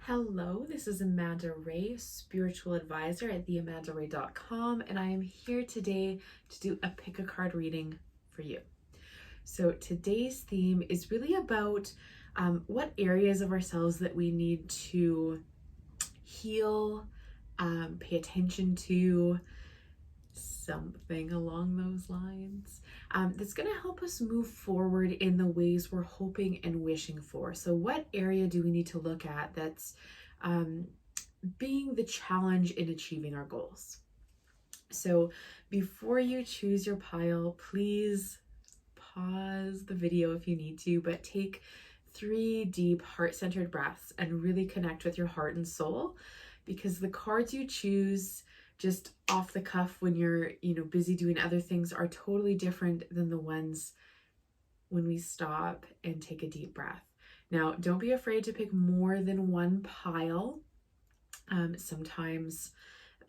Hello, this is Amanda Rae, spiritual advisor at theamandarae.com, and I am here today to do a pick a card reading for you. So today's theme is really about what areas of ourselves that we need to heal, pay attention to, something along those lines, that's going to help us move forward in the ways we're hoping and wishing for. So what area do we need to look at that's being the challenge in achieving our goals? So before you choose your pile, please pause the video if you need to, but take 3 deep heart-centered breaths and really connect with your heart and soul, because the cards you choose just off the cuff when you're busy doing other things are totally different than the ones when we stop and take a deep breath. Now, don't be afraid to pick more than one pile. Sometimes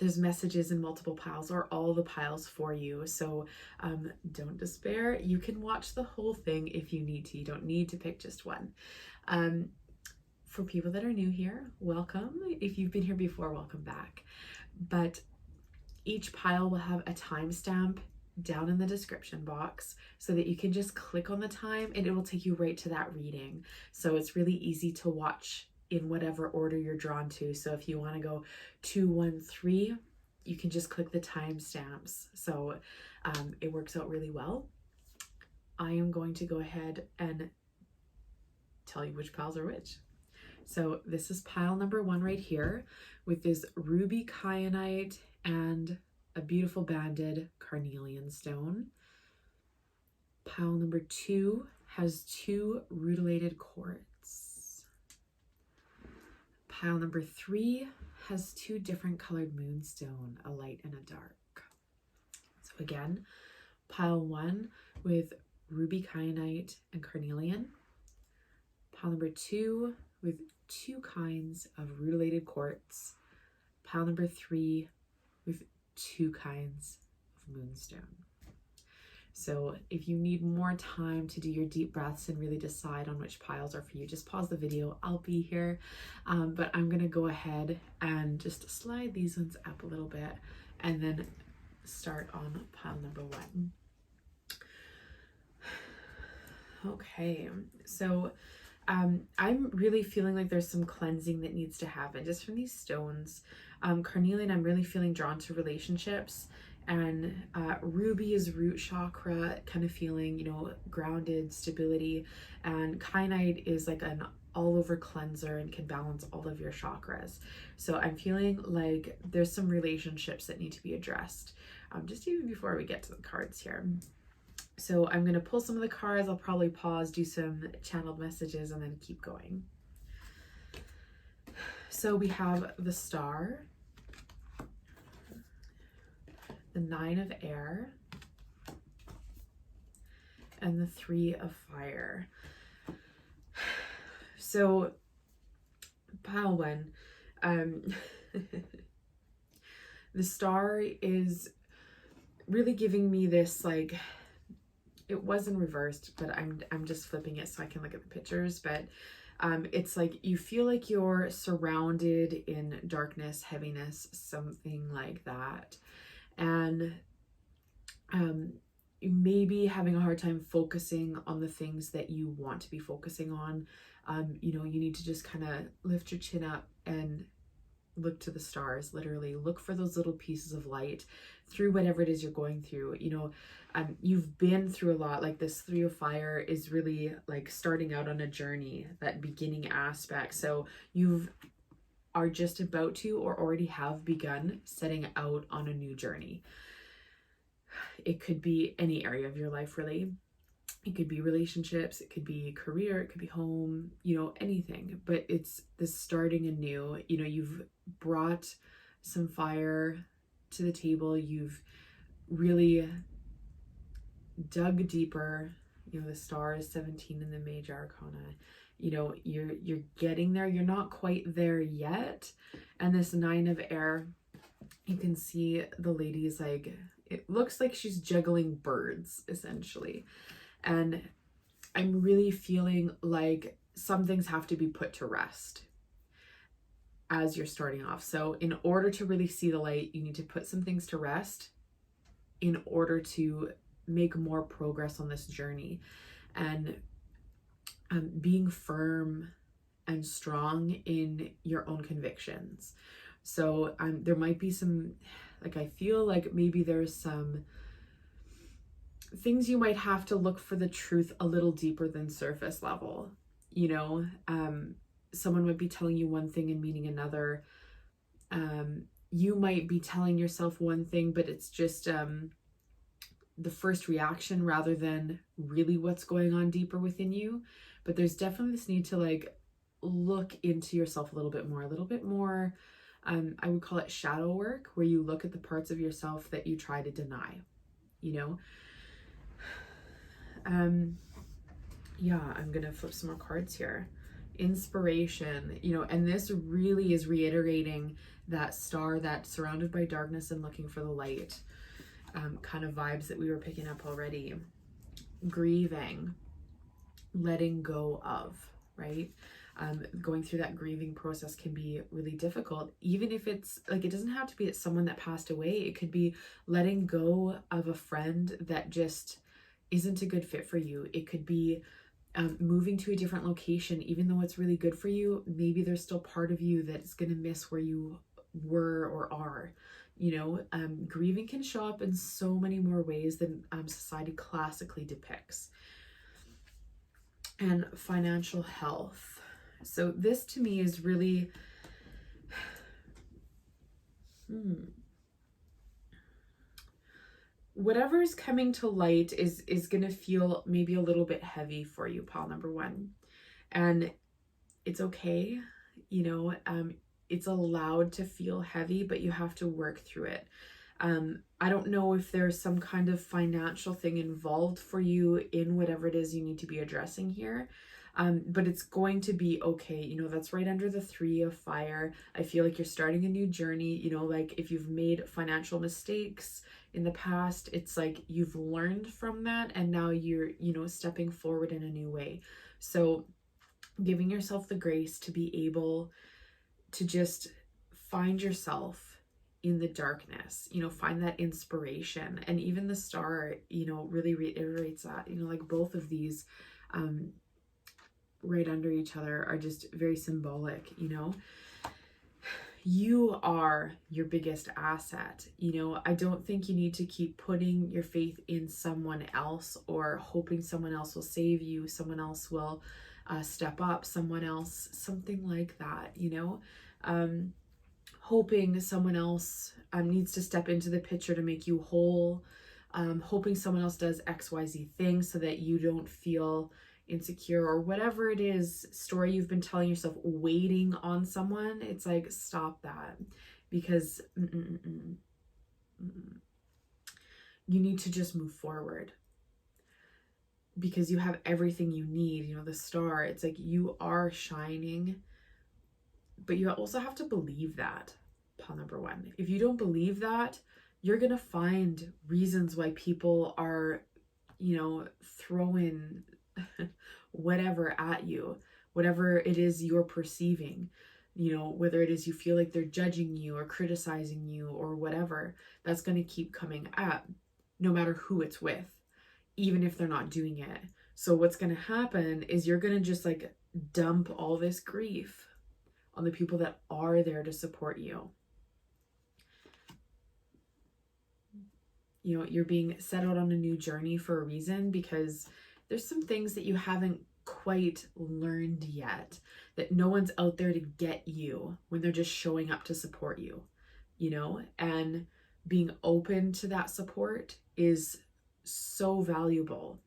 there's messages in multiple piles or all the piles for you. So don't despair. You can watch the whole thing if you need to. You don't need to pick just one. For people that are new here, welcome. If you've been here before, welcome back. But each pile will have a timestamp down in the description box so that you can just click on the time and it will take you right to that reading. So it's really easy to watch in whatever order you're drawn to. So if you want to go 2, 1, 3, you can just click the timestamps. So it works out really well. I am going to go ahead and tell you which piles are which. So this is pile number 1 right here with this ruby kyanite and a beautiful banded carnelian stone. Pile number 2 has 2 rutilated quartz. Pile number 3 has 2 different colored moonstone, a light and a dark. So again, pile 1 with ruby kyanite and carnelian. Pile number 2 with 2 kinds of rutilated quartz. Pile number 3 with 2 kinds of moonstone. So if you need more time to do your deep breaths and really decide on which piles are for you, just pause the video. I'll be here, but I'm gonna go ahead and just slide these ones up a little bit and then start on pile number 1. Okay, so I'm really feeling like there's some cleansing that needs to happen just from these stones. Carnelian, I'm really feeling drawn to relationships, and ruby is root chakra, kind of feeling, grounded, stability, and kyanite is like an all-over cleanser and can balance all of your chakras. So I'm feeling like there's some relationships that need to be addressed, just even before we get to the cards here. So I'm going to pull some of the cards. I'll probably pause, do some channeled messages, and then keep going. So we have the Star, the 9 of Air, and the 3 of Fire. So pile 1, the Star is really giving me this, like, it wasn't reversed, but I'm just flipping it so I can look at the pictures. But it's like you feel like you're surrounded in darkness, heaviness, something like that. And you may be having a hard time focusing on the things that you want to be focusing on. You need to just kind of lift your chin up and look to the stars. Literally look for those little pieces of light through whatever it is you're going through. You've been through a lot. Like this 3 of Fire is really like starting out on a journey, that beginning aspect. So you are just about to or already have begun setting out on a new journey. It could be any area of your life, really. It could be relationships, it could be career, it could be home, anything. But it's this starting anew. You've brought some fire to the table. You've really dug deeper. The Star is 17 in the Major Arcana. You're getting there. You're not quite there yet. And this 9 of Air, you can see the lady's like, it looks like she's juggling birds, essentially. And I'm really feeling like some things have to be put to rest. as you're starting off. So in order to really see the light, you need to put some things to rest in order to make more progress on this journey. And being firm and strong in your own convictions. So there might be some, like, I feel like maybe there's some things you might have to look for the truth a little deeper than surface level. You know, someone might be telling you one thing and meaning another. You might be telling yourself one thing, but it's just the first reaction rather than really what's going on deeper within you. But there's definitely this need to like look into yourself a little bit more. I would call it shadow work, where you look at the parts of yourself that you try to deny, you know. Yeah, I'm gonna flip some more cards here. Inspiration, you know, and this really is reiterating that star that's surrounded by darkness and looking for the light, kind of vibes that we were picking up already. Grieving, letting go of, right? Going through that grieving process can be really difficult, even if it's like, it doesn't have to be it's someone that passed away. It could be letting go of a friend that just isn't a good fit for you. It could be moving to a different location, even though it's really good for you. Maybe there's still part of you that's going to miss where you were or are. You know, grieving can show up in so many more ways than society classically depicts. And financial health. So this to me is really, whatever is coming to light is going to feel maybe a little bit heavy for you, pile number one. And it's okay, you know, it's allowed to feel heavy, but you have to work through it. I don't know if there's some kind of financial thing involved for you in whatever it is you need to be addressing here. But it's going to be okay. You know, that's right under the 3 of fire. I feel like you're starting a new journey. You know, like if you've made financial mistakes in the past, it's like you've learned from that and now you're, you know, stepping forward in a new way. So giving yourself the grace to be able to just find yourself in the darkness, you know, find that inspiration. And even the star, you know, really reiterates that, you know, like both of these right under each other are just very symbolic. You know, you are your biggest asset. You know, I don't think you need to keep putting your faith in someone else or hoping someone else will save you, someone else will step up, someone else, something like that, you know. Hoping someone else needs to step into the picture to make you whole, hoping someone else does XYZ things so that you don't feel insecure, or whatever it is, story you've been telling yourself, waiting on someone. It's like, stop that, because you need to just move forward, because you have everything you need. You know, the star, it's like you are shining, but you also have to believe that, pile number one. If you don't believe that, you're gonna find reasons why people are, you know, throwing whatever at you, whatever it is you're perceiving, you know, whether it is you feel like they're judging you or criticizing you or whatever, that's going to keep coming up no matter who it's with, even if they're not doing it. So what's going to happen is you're going to just like dump all this grief on the people that are there to support you. You know, you're being set out on a new journey for a reason, because there's some things that you haven't quite learned yet, that no one's out there to get you when they're just showing up to support you, you know. And being open to that support is so valuable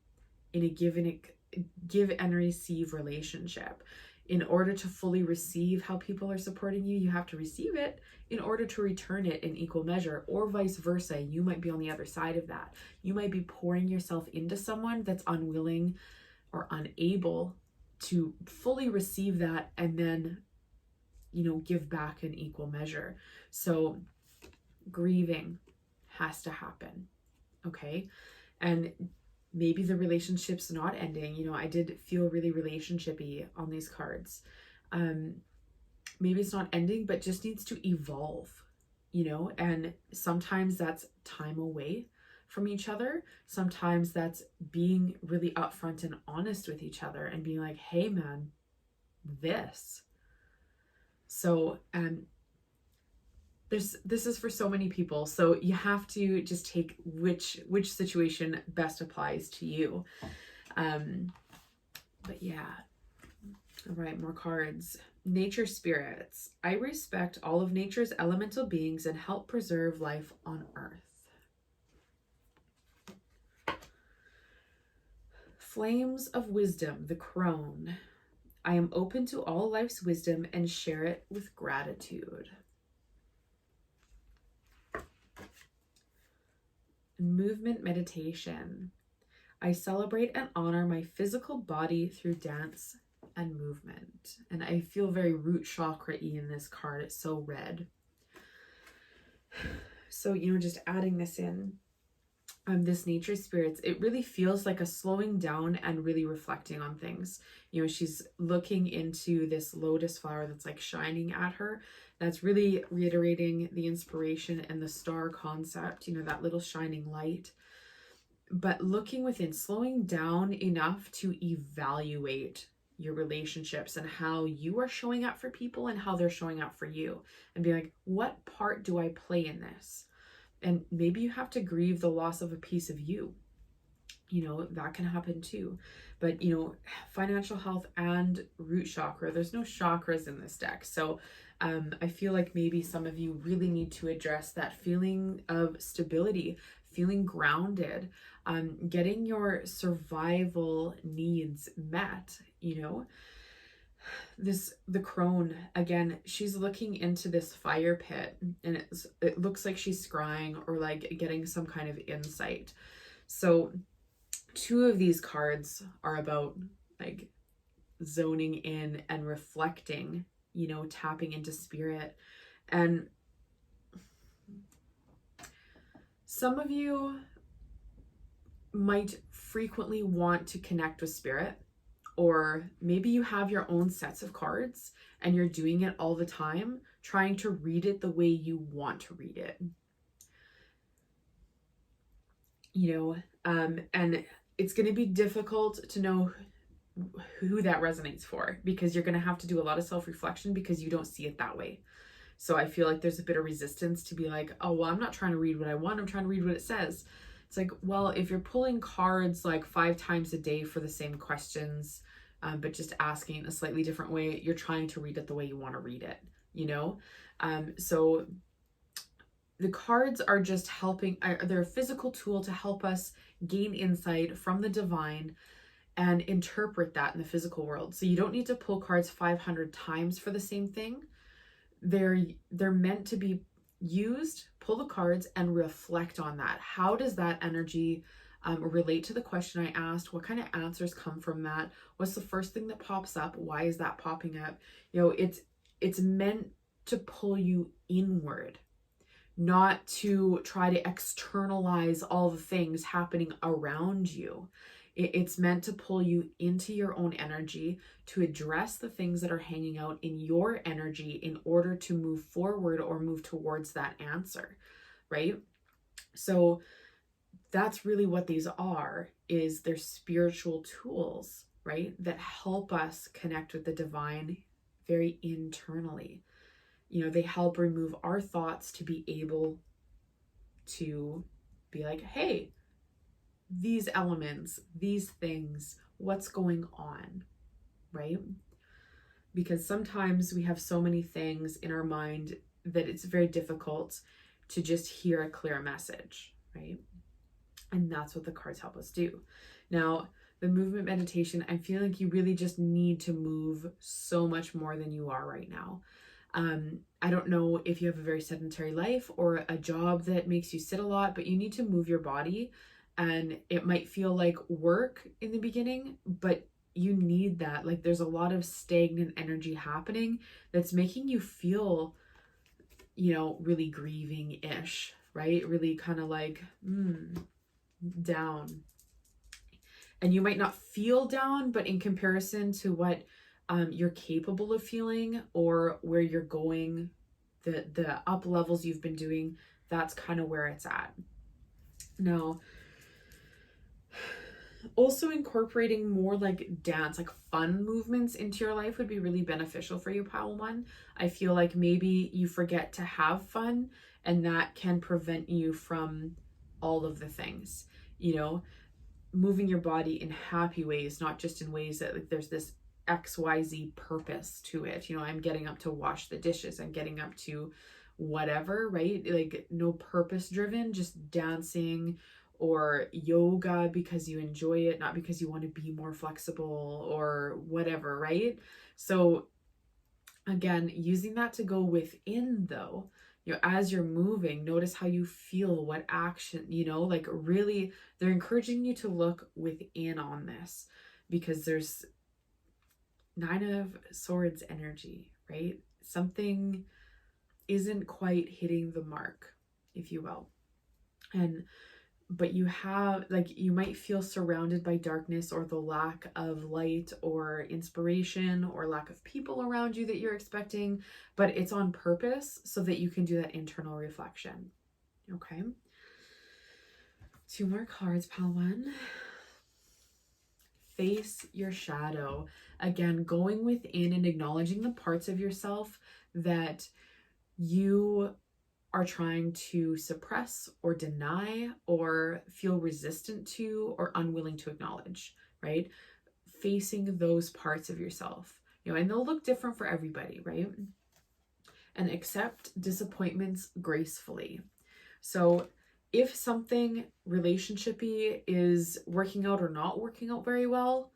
in a give and receive relationship. In order to fully receive how people are supporting you, you have to receive it in order to return it in equal measure, or vice versa. You might be on the other side of that. You might be pouring yourself into someone that's unwilling or unable to fully receive that and then, you know, give back in equal measure. So grieving has to happen, okay? And maybe the relationship's not ending. You know, I did feel really relationshipy on these cards. maybe it's not ending, but just needs to evolve, you know? And sometimes that's time away from each other. Sometimes that's being really upfront and honest with each other and being like, hey man, this. So, this is for so many people. So you have to just take which situation best applies to you. But yeah. All right, more cards. Nature spirits. I respect all of nature's elemental beings and help preserve life on Earth. Flames of wisdom, the crone. I am open to all life's wisdom and share it with gratitude. Movement meditation. I celebrate and honor my physical body through dance and movement. And I feel very root chakra-y in this card. It's so red. So, you know, just adding this in, this nature spirits, it really feels like a slowing down and really reflecting on things. You know, she's looking into this lotus flower that's like shining at her. That's really reiterating the inspiration and the star concept, you know, that little shining light. But looking within, slowing down enough to evaluate your relationships and how you are showing up for people and how they're showing up for you, and be like, what part do I play in this? And maybe you have to grieve the loss of a piece of you. You know, that can happen too. But, you know, financial health and root chakra, there's no chakras in this deck. So I feel like maybe some of you really need to address that feeling of stability, feeling grounded, getting your survival needs met, you know. The crone, again, she's looking into this fire pit, and it looks like she's scrying or like getting some kind of insight. So 2 of these cards are about like zoning in and reflecting, you know, tapping into spirit. And some of you might frequently want to connect with spirit, or maybe you have your own sets of cards and you're doing it all the time, trying to read it the way you want to read it. You know, and it's going to be difficult to know who that resonates for, because you're going to have to do a lot of self-reflection because you don't see it that way. So I feel like there's a bit of resistance to be like, oh, well, I'm not trying to read what I want. I'm trying to read what it says. It's like, well, if you're pulling cards like 5 times a day for the same questions, but just asking a slightly different way, you're trying to read it the way you want to read it, you know? So the cards are just helping, they're a physical tool to help us gain insight from the divine and interpret that in the physical world. So you don't need to pull cards 500 times for the same thing. They're meant to be used, pull the cards and reflect on that. How does that energy relate to the question I asked? What kind of answers come from that? What's the first thing that pops up? Why is that popping up? You know, it's meant to pull you inward, not to try to externalize all the things happening around you. It's meant to pull you into your own energy, to address the things that are hanging out in your energy in order to move forward or move towards that answer, right? So that's really what these are, is they're spiritual tools, right? That help us connect with the divine very internally. You know, they help remove our thoughts to be able to be like, hey, these elements, these things, what's going on, right? Because sometimes we have so many things in our mind that it's very difficult to just hear a clear message, right? And that's what the cards help us do. Now, the movement meditation, I feel like you really just need to move so much more than you are right now. I don't know if you have a very sedentary life or a job that makes you sit a lot, but you need to move your body. And it might feel like work in the beginning, but you need that. Like there's a lot of stagnant energy happening that's making you feel, you know, really grieving-ish, right? Really kind of like down. And you might not feel down, but in comparison to what you're capable of feeling, or where you're going, the up levels you've been doing, that's kind of where it's at. Now, also incorporating more like dance, like fun movements into your life would be really beneficial for you, Pile 1. I feel like maybe you forget to have fun, and that can prevent you from all of the things, you know, moving your body in happy ways, not just in ways that like there's this XYZ purpose to it. You know, I'm getting up to wash the dishes, I'm getting up to whatever, right? Like no purpose driven, just dancing or yoga because you enjoy it, not because you want to be more flexible or whatever, right? So again, using that to go within though, you know, as you're moving, notice how you feel, what action, you know, like really they're encouraging you to look within on this, because there's 9 of Swords energy, right? Something isn't quite hitting the mark, if you will. But you have, like, you might feel surrounded by darkness or the lack of light or inspiration or lack of people around you that you're expecting, but it's on purpose so that you can do that internal reflection. Okay. 2 more cards, Pile 1. Face your shadow. Again, going within and acknowledging the parts of yourself that you are trying to suppress or deny or feel resistant to or unwilling to acknowledge, right? Facing those parts of yourself, you know, and they'll look different for everybody, right? And accept disappointments gracefully. So if something relationshipy is working out or not working out very well,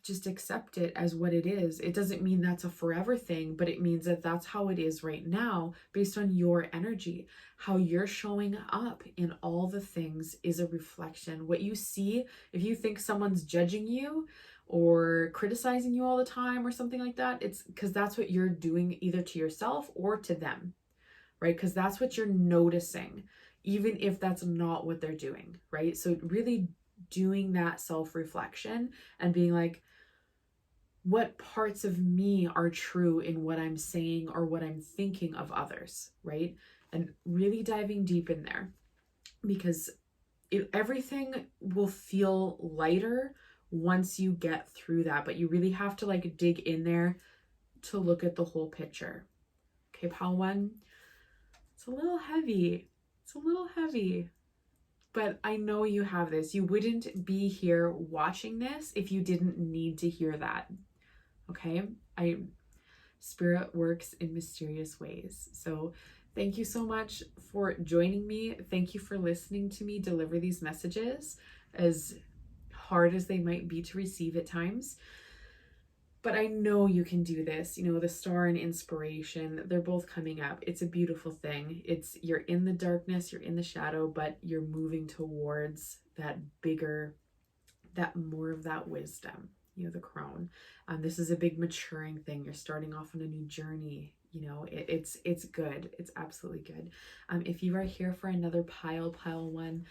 just accept it as what it is. It doesn't mean that's a forever thing, but it means that that's how it is right now based on your energy. How you're showing up in all the things is a reflection. What you see, if you think someone's judging you or criticizing you all the time or something like that, it's because that's what you're doing either to yourself or to them, right? Because that's what you're noticing, even if that's not what they're doing, right? So really doing that self-reflection and being like, what parts of me are true in what I'm saying or what I'm thinking of others, right? And really diving deep in there, because everything will feel lighter once you get through that, but you really have to like dig in there to look at the whole picture. Okay, Pile 1, it's a little heavy. It's a little heavy. But I know you have this. You wouldn't be here watching this if you didn't need to hear that. Okay? Spirit works in mysterious ways. So thank you so much for joining me. Thank you for listening to me deliver these messages, as hard as they might be to receive at times. But I know you can do this. You know, the star and inspiration, they're both coming up. It's a beautiful thing. You're in the darkness, you're in the shadow, but you're moving towards that bigger, that more of that wisdom, you know, the crone. This is a big maturing thing. You're starting off on a new journey. You know, it's good. It's absolutely good. If you are here for another Pile 1,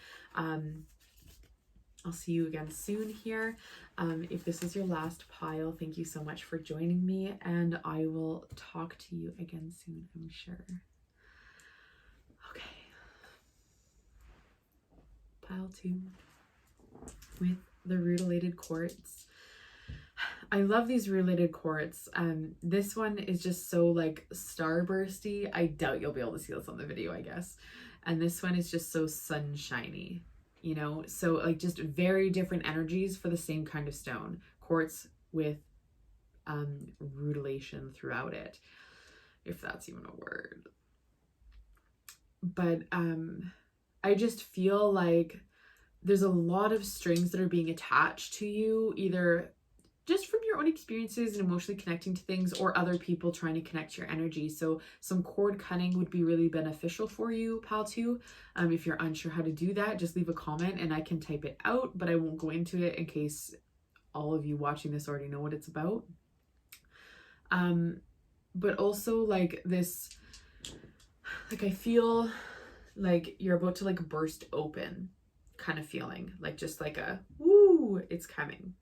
I'll see you again soon here. If this is your last pile, thank you so much for joining me, and I will talk to you again soon, I'm sure. Okay. Pile 2 with the rutilated quartz. I love these rutilated quartz. This one is just so like starbursty. I doubt you'll be able to see this on the video, I guess. And this one is just so sunshiny. You know, so like just very different energies for the same kind of stone. Quartz with rutilation throughout it, if that's even a word. But I just feel like there's a lot of strings that are being attached to you, either just from your own experiences and emotionally connecting to things, or other people trying to connect your energy. So some cord cutting would be really beneficial for you, Pile 2. If you're unsure how to do that, just leave a comment and I can type it out, but I won't go into it in case all of you watching this already know what it's about. But also like this, like I feel like you're about to like burst open kind of feeling, like just like a, woo, it's coming.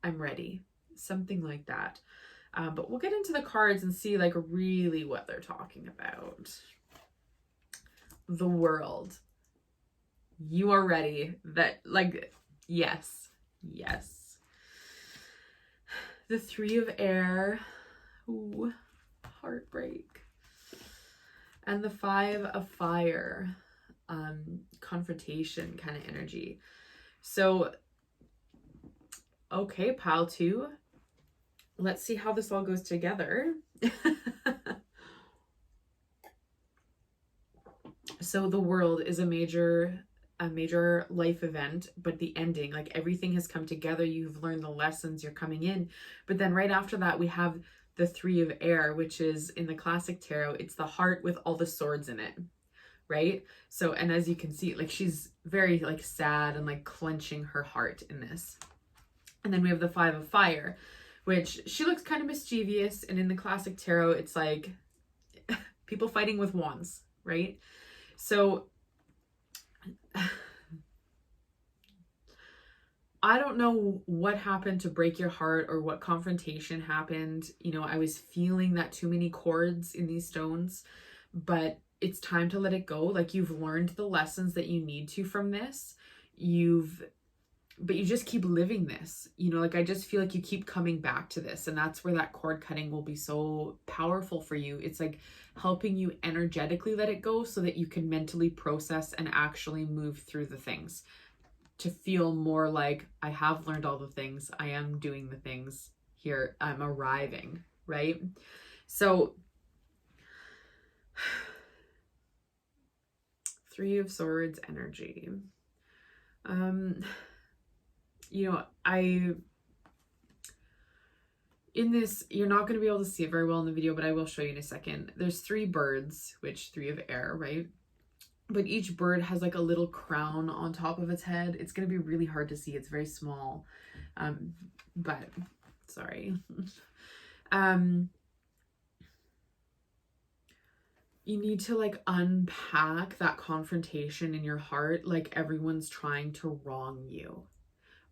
I'm ready. something like that. But we'll get into the cards and see like really what they're talking about. The World. You are ready. That, like, yes. Yes. The Three of Air. Ooh, heartbreak. And the Five of Fire. Confrontation kind of energy. So, okay, pile 2. Let's see how this all goes together. So the World is a major life event, but the ending, like everything has come together. You've learned the lessons, you're coming in. But then right after that, we have the Three of Air, which is in the classic tarot, it's the heart with all the swords in it, right? So, and as you can see, like she's very like sad and like clenching her heart in this. And then we have the Five of Fire, which she looks kind of mischievous. And in the classic tarot, it's like people fighting with wands, right? So I don't know what happened to break your heart or what confrontation happened. You know, I was feeling that too many cords in these stones, but it's time to let it go. Like you've learned the lessons that you need to from this. But you just keep living this, you know, like I just feel like you keep coming back to this, and that's where that cord cutting will be so powerful for you. It's like helping you energetically let it go so that you can mentally process and actually move through the things to feel more like I have learned all the things, I am doing the things here, I'm arriving, right? So Three of Swords energy. You know, in this, you're not going to be able to see it very well in the video, but I will show you in a second. There's 3 birds, which 3 of air, right? But each bird has like a little crown on top of its head. It's going to be really hard to see. It's very small. But sorry. You need to like unpack that confrontation in your heart. Like everyone's trying to wrong you,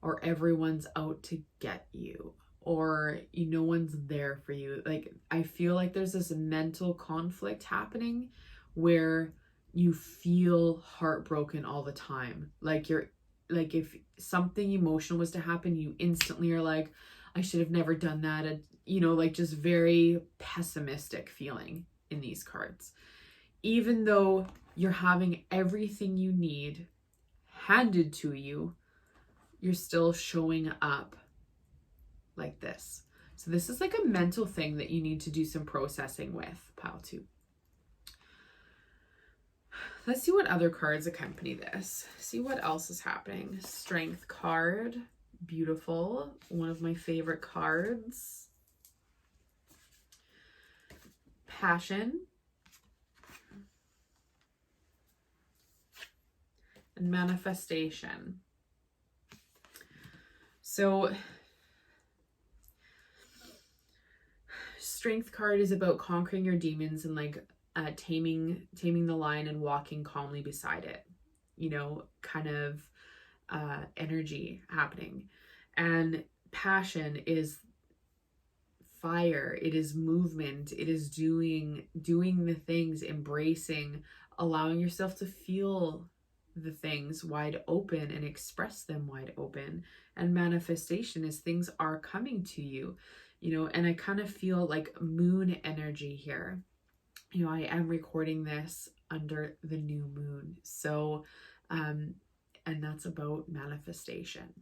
or everyone's out to get you, or no one's there for you. Like I feel like there's this mental conflict happening where you feel heartbroken all the time. Like you're like, if something emotional was to happen, you instantly are like, I should have never done that. And you know, like just very pessimistic feeling in these cards, even though you're having everything you need handed to you. You're still showing up like this. So this is like a mental thing that you need to do some processing with, pile 2. Let's see what other cards accompany this. See what else is happening. Strength card. Beautiful. One of my favorite cards. Passion. And manifestation. So Strength card is about conquering your demons and like taming the lion and walking calmly beside it, you know, kind of energy happening. And passion is fire, it is movement, it is doing the things, embracing, allowing yourself to feel the things wide open and express them wide open. And manifestation is things are coming to you, you know. And I kind of feel like moon energy here. You know, I am recording this under the new moon, so and that's about manifestation.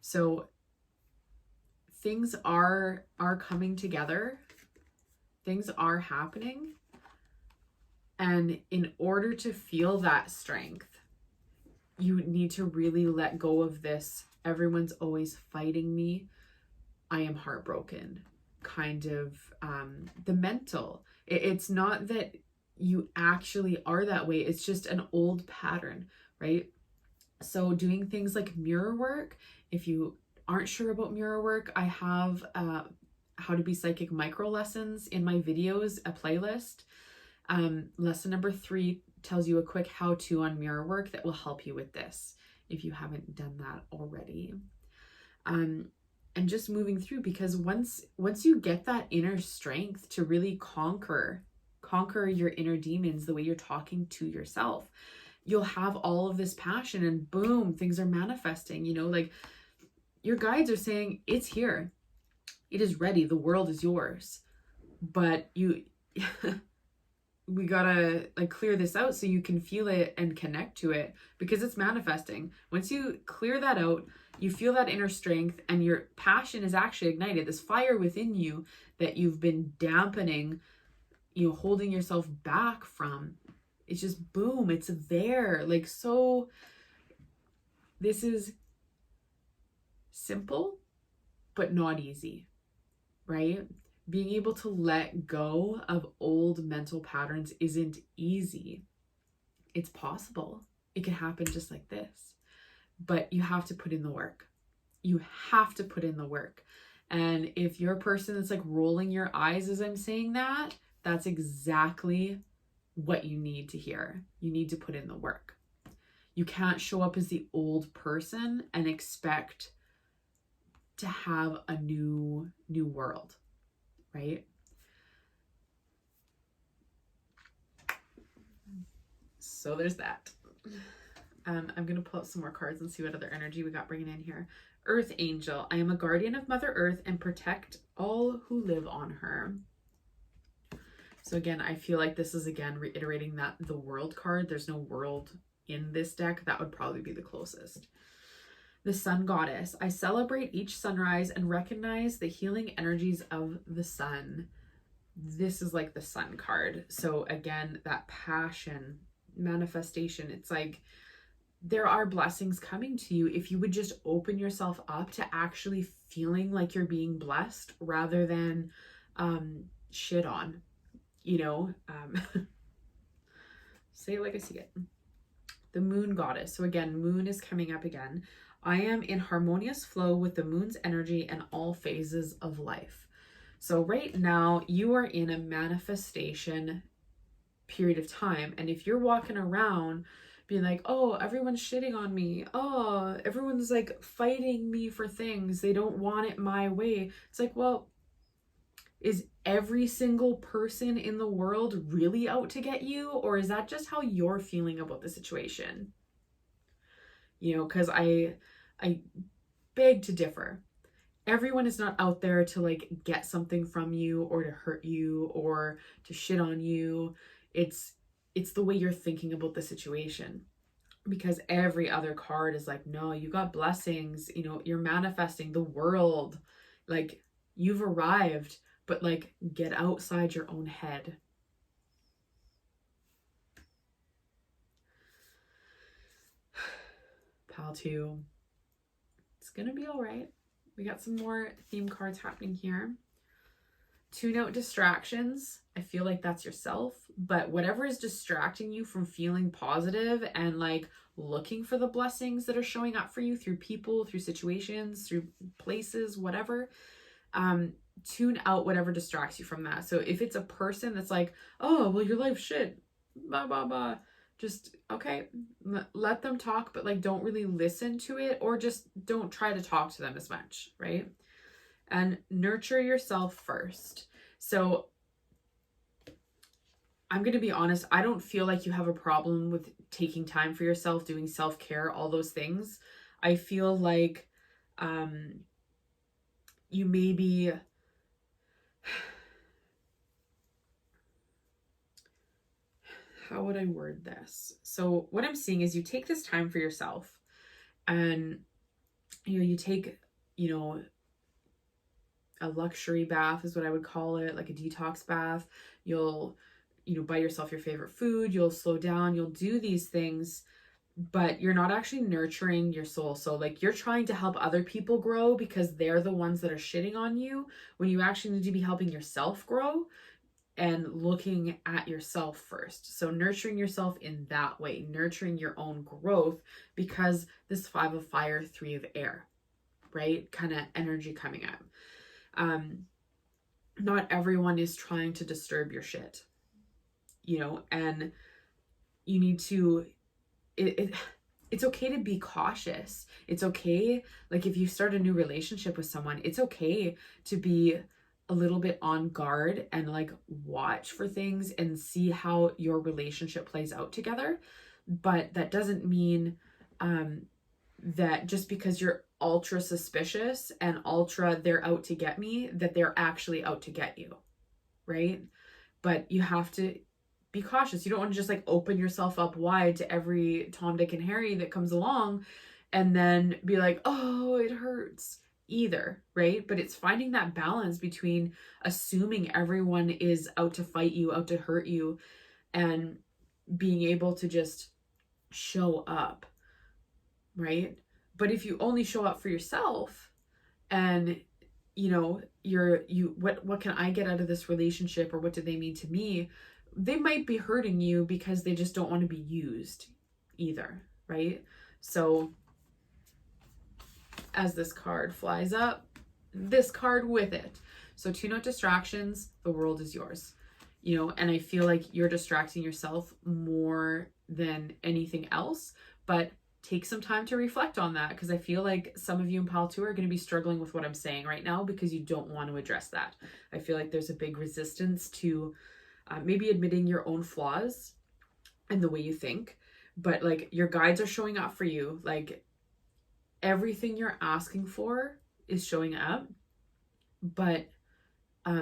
So things are coming together, things are happening, and in order to feel that strength, you need to really let go of this everyone's always fighting me, I am heartbroken kind of the mental. It's not that you actually are that way, it's just an old pattern, right? So doing things like mirror work, if you aren't sure about mirror work, I have how to be psychic micro lessons in my videos, a playlist. Lesson number 3 tells you a quick how-to on mirror work that will help you with this if you haven't done that already. and just moving through, because once you get that inner strength to really conquer your inner demons, the way you're talking to yourself, you'll have all of this passion, and boom, things are manifesting. Like, your guides are saying, it's here, it is ready, the world is yours. But we gotta like clear this out so you can feel it and connect to it, because it's manifesting. Once you clear that out, you feel that inner strength, and your passion is actually ignited, this fire within you that you've been dampening, holding yourself back from. It's just boom, it's there. Like, so this is simple but not easy, right? Being able to let go of old mental patterns isn't easy. It's possible. It can happen just like this. But you have to put in the work. You have to put in the work. And if you're a person that's like rolling your eyes as I'm saying that, that's exactly what you need to hear. You need to put in the work. You can't show up as the old person and expect to have a new world, right? So there's that. I'm going to pull out some more cards and see what other energy we got bringing in here. Earth Angel. I am a guardian of Mother Earth and protect all who live on her. So again, I feel like this is again reiterating that the World card. There's no world in this deck. That would probably be the closest. The Sun Goddess. I celebrate each sunrise and recognize the healing energies of the sun. This is like the Sun card. So again, that passion, manifestation. It's like there are blessings coming to you if you would just open yourself up to actually feeling like you're being blessed rather than shit on, say it like I see it. The Moon Goddess. So again, moon is coming up again. I am in harmonious flow with the moon's energy and all phases of life. So right now you are in a manifestation period of time. And if you're walking around being like, oh, everyone's shitting on me, oh, everyone's like fighting me for things, they don't want it my way, it's like, well, is every single person in the world really out to get you, or is that just how you're feeling about the situation? Because I beg to differ. Everyone is not out there to like get something from you or to hurt you or to shit on you. It's the way you're thinking about the situation, because every other card is like, no, you got blessings, you're manifesting the world, like you've arrived, but like get outside your own head. Pal 2, it's gonna be all right. We got some more theme cards happening here. Tune out distractions. I feel like that's yourself, but whatever is distracting you from feeling positive and like looking for the blessings that are showing up for you through people, through situations, through places, whatever, tune out whatever distracts you from that. So if it's a person that's like, oh, well, your life's shit, blah, blah, blah, just, okay, let them talk, but like don't really listen to it, or just don't try to talk to them as much, right? And nurture yourself first. So I'm going to be honest, I don't feel like you have a problem with taking time for yourself, doing self-care, all those things. I feel like you maybe how would I word this? So what I'm seeing is you take this time for yourself, and you take a luxury bath is what I would call it, like a detox bath. You'll buy yourself your favorite food, you'll slow down, you'll do these things, but you're not actually nurturing your soul. So like you're trying to help other people grow because they're the ones that are shitting on you, when you actually need to be helping yourself grow and looking at yourself first. So nurturing yourself in that way, nurturing your own growth, because this 5 of fire, 3 of air, right? Kind of energy coming up. Not everyone is trying to disturb your shit, and you need to, it's it's okay to be cautious. It's okay, like if you start a new relationship with someone, it's okay to be a little bit on guard and like watch for things and see how your relationship plays out together. But that doesn't mean that just because you're ultra suspicious and ultra they're out to get me, that they're actually out to get you, right? But you have to be cautious. You don't want to just like open yourself up wide to every Tom, Dick, and Harry that comes along and then be like, oh, it hurts either, right? But it's finding that balance between assuming everyone is out to fight you, out to hurt you, and being able to just show up, right? But if you only show up for yourself and what can I get out of this relationship, or what do they mean to me? They might be hurting you because they just don't want to be used either, right? So as this card flies up, this card with it. So tune out distractions, the world is yours. And I feel like you're distracting yourself more than anything else, but take some time to reflect on that, because I feel like some of you in Pile 2 are going to be struggling with what I'm saying right now because you don't want to address that. I feel like there's a big resistance to maybe admitting your own flaws and the way you think, but like your guides are showing up for you. Like everything you're asking for is showing up, but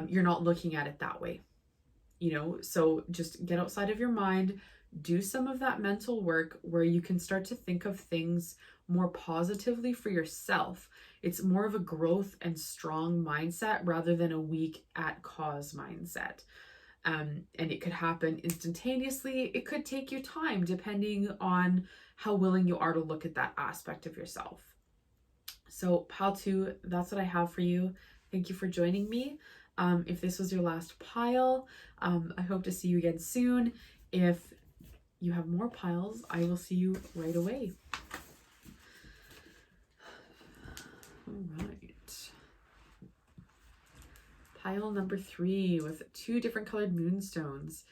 you're not looking at it that way, so just get outside of your mind. Do some of that mental work where you can start to think of things more positively for yourself. It's more of a growth and strong mindset rather than a weak at cause mindset. And it could happen instantaneously. It could take you time depending on how willing you are to look at that aspect of yourself. So Pile 2, that's what I have for you. Thank you for joining me. If this was your last pile, I hope to see you again soon. If you have more piles, I will see you right away. All right. Pile number 3 with 2 different colored moonstones.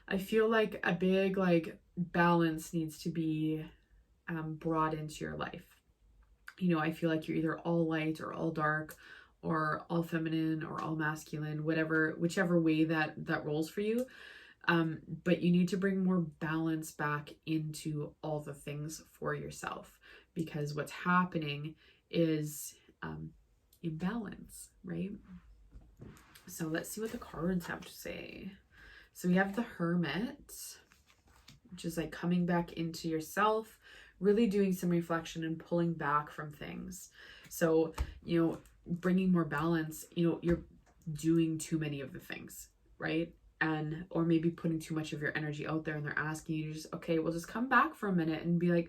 I feel like a big balance needs to be brought into your life. I feel like you're either all light or all dark, or all feminine or all masculine, whichever way that rolls for you. But you need to bring more balance back into all the things for yourself, because what's happening is imbalance, right? So let's see what the cards have to say. So we have the Hermit, which is like coming back into yourself, really doing some reflection and pulling back from things. So, bringing more balance, you're doing too many of the things, right? Or maybe putting too much of your energy out there, and they're asking you to just, okay, well, just come back for a minute and be like,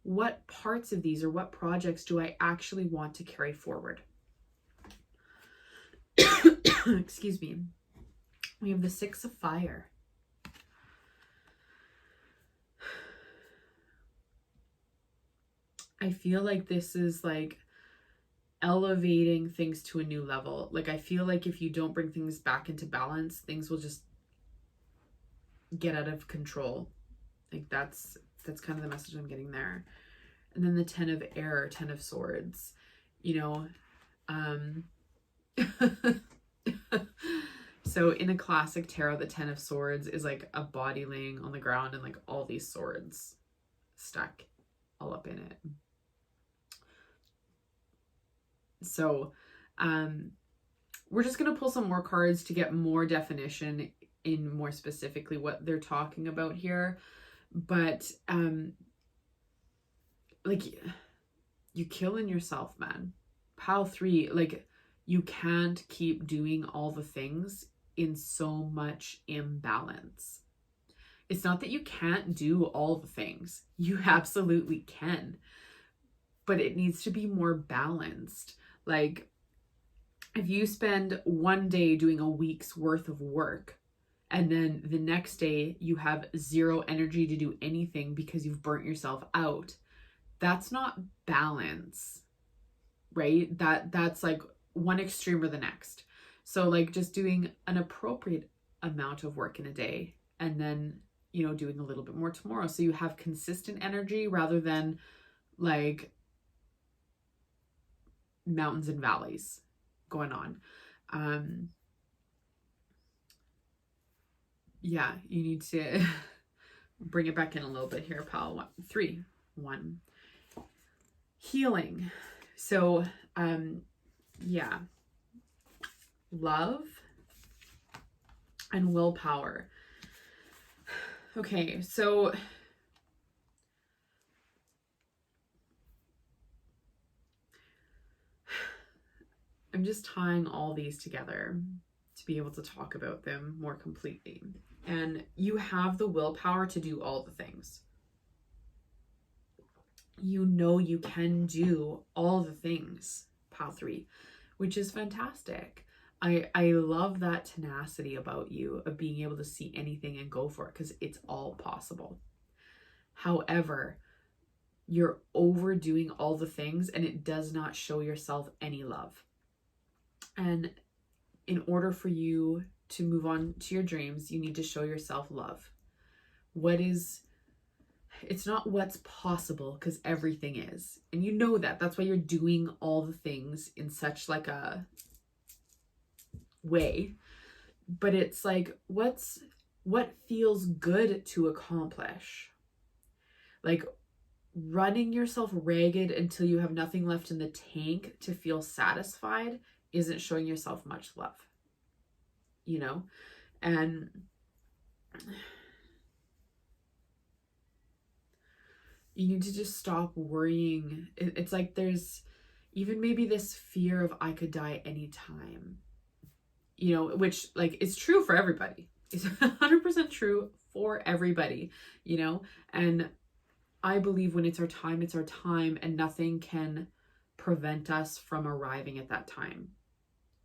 what parts of these or what projects do I actually want to carry forward? Excuse me. We have the 6 of Fire. I feel like this is like elevating things to a new level. Like I feel like if you don't bring things back into balance, things will just get out of control. Like that's kind of the message I'm getting there. And then the 10 of Air, 10 of Swords, so in a classic tarot, the 10 of Swords is like a body laying on the ground and like all these swords stuck all up in it. So we're just going to pull some more cards to get more definition in more specifically what they're talking about here. But like you killing yourself, man. Pile 3, like you can't keep doing all the things in so much imbalance. It's not that you can't do all the things. You absolutely can. But it needs to be more balanced. Like if you spend one day doing a week's worth of work, and then the next day you have 0 energy to do anything because you've burnt yourself out, that's not balance, right? That's like one extreme or the next. So like just doing an appropriate amount of work in a day and then you know, doing a little bit more tomorrow. So you have consistent energy rather than like mountains and valleys going on. Yeah, you need to bring it back in a little bit here, pal. 3, 1. Healing. So, yeah. Love and willpower. Okay, so I'm just tying all these together to be able to talk about them more completely. And you have the willpower to do all the things. You know you can do all the things, pile 3, which is fantastic. I love that tenacity about you of being able to see anything and go for it, because it's all possible. However, you're overdoing all the things and it does not show yourself any love. And in order for you to move on to your dreams, you need to show yourself love. It's not what's possible, because everything is. And you know that. That's why you're doing all the things in such like a way. But it's like, what feels good to accomplish? Like running yourself ragged until you have nothing left in the tank to feel satisfied isn't showing yourself much love, you know? And you need to just stop worrying. It's like there's even maybe this fear of I could die anytime, you know, which like is true for everybody. It's 100% true for everybody, you know? And I believe when it's our time, and nothing can prevent us from arriving at that time,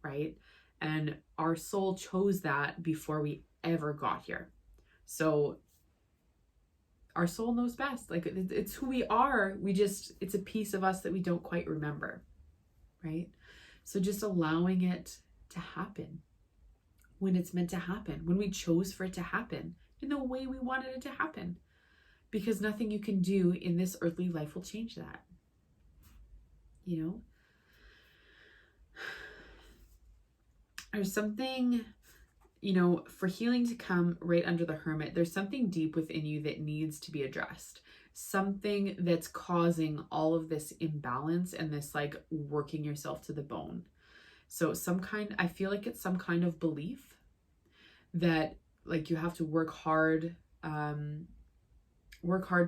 right? And our soul chose that before we ever got here. So our soul knows best. Like it's who we are. It's a piece of us that we don't quite remember, right? So just allowing it to happen when it's meant to happen, when we chose for it to happen in the way we wanted it to happen, because nothing you can do in this earthly life will change that, you know? There's something, you know, for healing to come right under the Hermit, there's something deep within you that needs to be addressed. Something that's causing all of this imbalance and this like working yourself to the bone. So I feel like it's some kind of belief that like you have to work hard,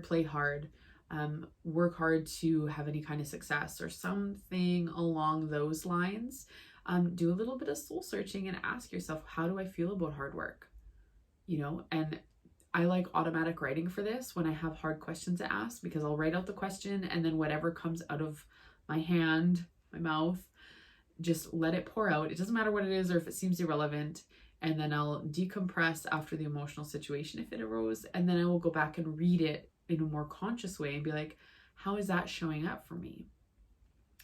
play hard, work hard to have any kind of success or something along those lines. Do a little bit of soul searching and ask yourself, how do I feel about hard work? You know, and I like automatic writing for this when I have hard questions to ask, because I'll write out the question and then whatever comes out of my hand, my mouth, just let it pour out. It doesn't matter what it is or if it seems irrelevant. And then I'll decompress after the emotional situation if it arose. And then I will go back and read it in a more conscious way and be like, how is that showing up for me?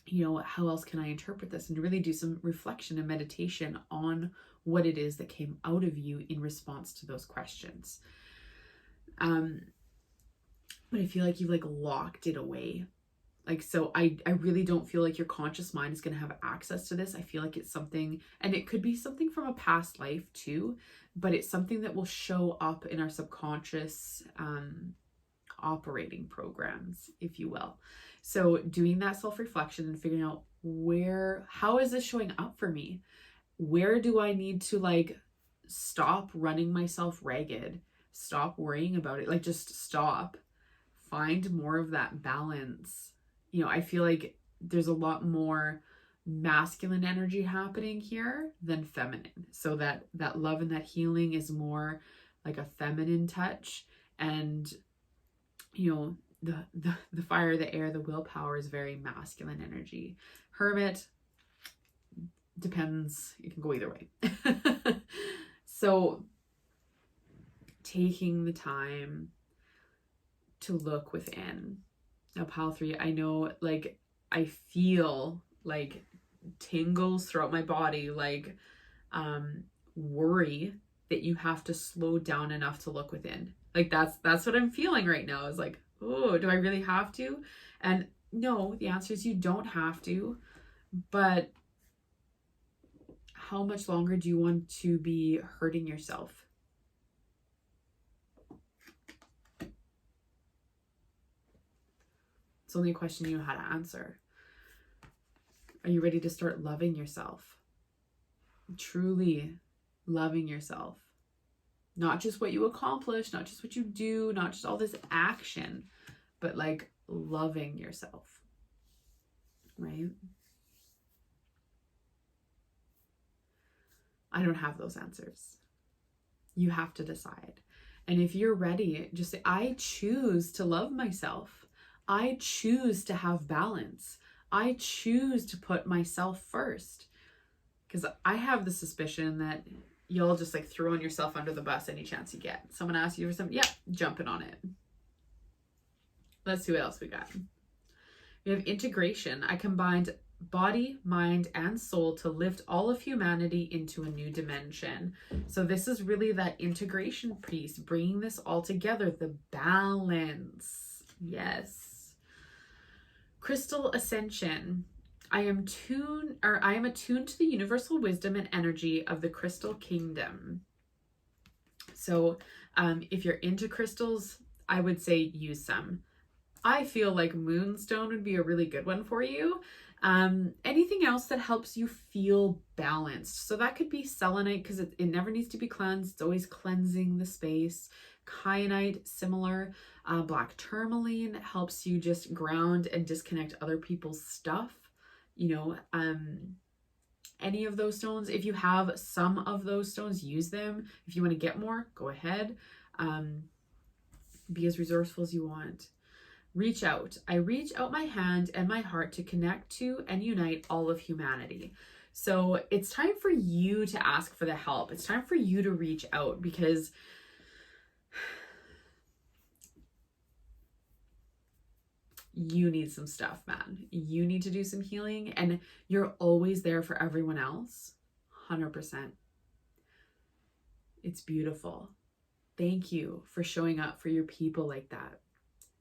You know, how else can I interpret this? And really do some reflection and meditation on what it is that came out of you in response to those questions. But I feel like you've like locked it away. Like, so I really don't feel like your conscious mind is going to have access to this. I feel like it's something, and it could be something from a past life too, but it's something that will show up in our subconscious operating programs, if you will. So doing that self-reflection and figuring out how is this showing up for me? Where do I need to like stop running myself ragged? Stop worrying about it. Like just stop. Find more of that balance. You know, I feel like there's a lot more masculine energy happening here than feminine. So that love and that healing is more like a feminine touch. And, you know, the fire, the air, the willpower is very masculine energy. Hermit, depends. It can go either way. So taking the time to look within. Now, pile 3, I know, like, I feel like tingles throughout my body, like worry that you have to slow down enough to look within. Like that's what I'm feeling right now, is like, oh, do I really have to? And no, the answer is you don't have to. But how much longer do you want to be hurting yourself? It's only a question you know how to answer. Are you ready to start loving yourself? Truly loving yourself. Not just what you accomplish, not just what you do, not just all this action, but like loving yourself, right? I don't have those answers. You have to decide. And if you're ready, just say, I choose to love myself. I choose to have balance. I choose to put myself first. Because I have the suspicion that you'll just like throw yourself under the bus any chance you get. Someone asks you for something, yeah, jumping on it. Let's see what else we got. We have integration. I combined body, mind, and soul to lift all of humanity into a new dimension. So this is really that integration piece, bringing this all together, the balance. Yes. Crystal ascension. I am attuned to the universal wisdom and energy of the crystal kingdom. So if you're into crystals, I would say use some. I feel like moonstone would be a really good one for you. Anything else that helps you feel balanced. So that could be selenite, because it never needs to be cleansed. It's always cleansing the space. Kyanite, similar. Black tourmaline helps you just ground and disconnect other people's stuff. Any of those stones, if you have some of those stones, use them. If you want to get more, go ahead. Be as resourceful as you want. Reach out. I reach out my hand and my heart to connect to and unite all of humanity. So it's time for you to ask for the help. It's time for you to reach out, because you need some stuff, man. You need to do some healing, and you're always there for everyone else. 100%. It's beautiful. Thank you for showing up for your people like that.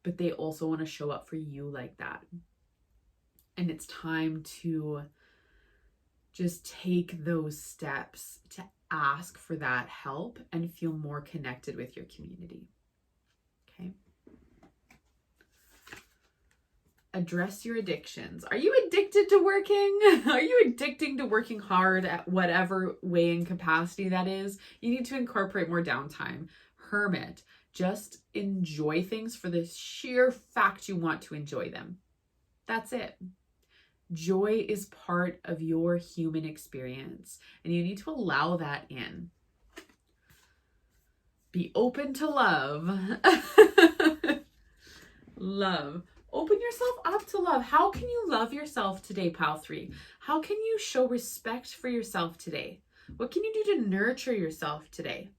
But they also want to show up for you like that. And it's time to just take those steps to ask for that help and feel more connected with your community. Okay. Address your addictions. Are you addicted to working? Are you addicted to working hard at whatever way and capacity that is? You need to incorporate more downtime. Hermit. Just enjoy things for the sheer fact you want to enjoy them. That's it. Joy is part of your human experience, and you need to allow that in. Be open to love. Love. Open yourself up to love. How can you love yourself today, Pile 3? How can you show respect for yourself today? What can you do to nurture yourself today?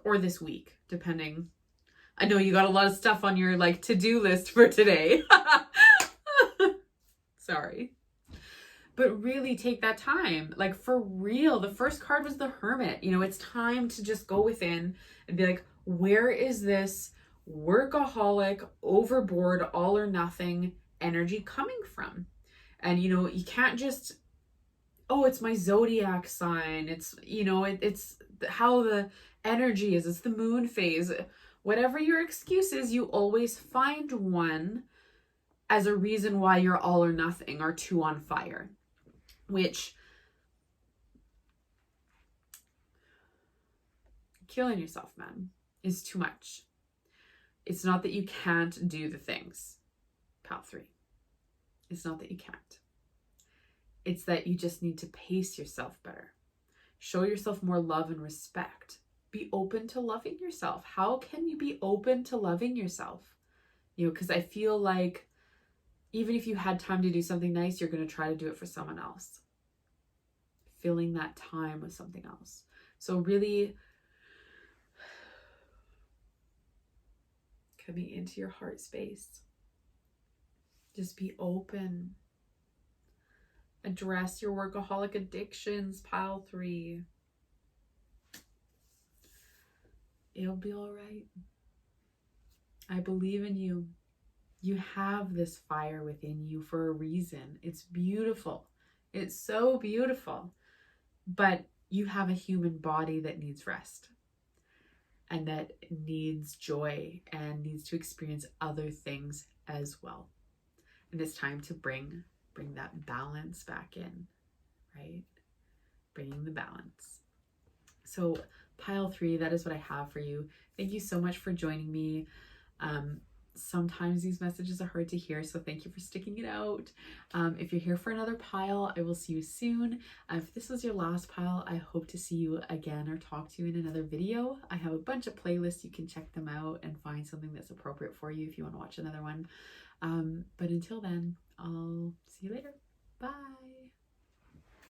Or this week, depending. I know you got a lot of stuff on your to-do list for today. Sorry. But really take that time. For real, the first card was the Hermit. It's time to just go within and be like, where is this workaholic, overboard, all or nothing energy coming from? And you can't just, oh, it's my zodiac sign. It's, it's how the energy is. It's the moon phase. Whatever your excuse is, you always find one as a reason why you're all or nothing or too on fire, which killing yourself, man, is too much. It's not that you can't do the things, Pal 3. It's not that you can't. It's that you just need to pace yourself better. Show yourself more love and respect. Be open to loving yourself. How can you be open to loving yourself? Because I feel like even if you had time to do something nice, you're going to try to do it for someone else. Filling that time with something else. So really coming into your heart space. Just be open. Address your workaholic addictions, Pile 3. It'll be all right. I believe in you. You have this fire within you for a reason. It's beautiful. It's so beautiful. But you have a human body that needs rest and that needs joy and needs to experience other things as well. And it's time to bring that balance back in, right? Bringing the balance. So pile 3, that is what I have for you. Thank you so much for joining me. Sometimes these messages are hard to hear, so thank you for sticking it out. If you're here for another pile, I will see you soon. If this was your last pile, I hope to see you again or talk to you in another video. I have a bunch of playlists. You can check them out and find something that's appropriate for you if you want to watch another one. But until then, I'll see you later. Bye.